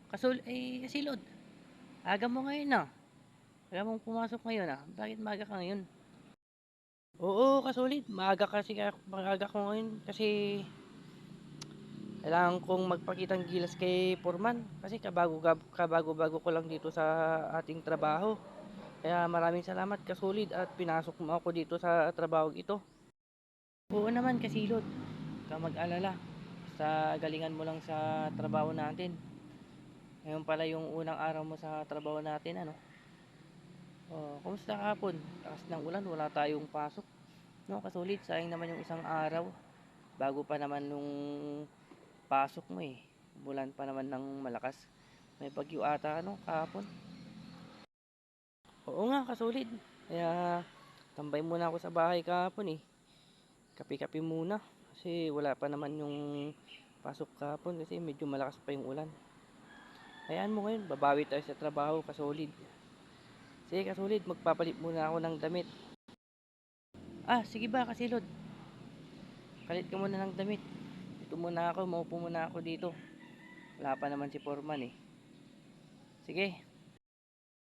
Kasilod, aga mo ngayon ah. Aga mong pumasok ngayon ah. Bakit maaga ka ngayon? Oo, kasolid. Maaga ko ngayon kasi kailangan kong magpakitang gilas kay Foreman kasi kabago-bago ko lang dito sa ating trabaho. Kaya maraming salamat kasolid at pinasok mo ako dito sa trabaho ito. Oo naman kasilod. Huwag kang mag-alala. Sa galingan mo lang sa trabaho natin. Ngayon pala yung unang araw mo sa trabaho natin ano. Oh, kumusta kahapon? Lakas ng ulan, wala tayong pasok. No, kasulit, sayang naman yung isang araw. Bago pa naman nung pasok mo eh. Bulan pa naman ng malakas. May bagyo ata ano, kahapon. Oo nga, kasulit. Kaya tambay muna ako sa bahay kahapon eh. Kape-kape muna. Kasi wala pa naman yung pasok kahapon kasi medyo malakas pa yung ulan. Hayaan mo ngayon, babawi tayo sa trabaho, kasulit. Sige kasulit, magpapalit muna ako ng damit. Ah, sige ba, kasilod. Palit ka muna ng damit. Dito muna ako, maupo muna ako dito. Wala pa naman si Foreman eh. Sige,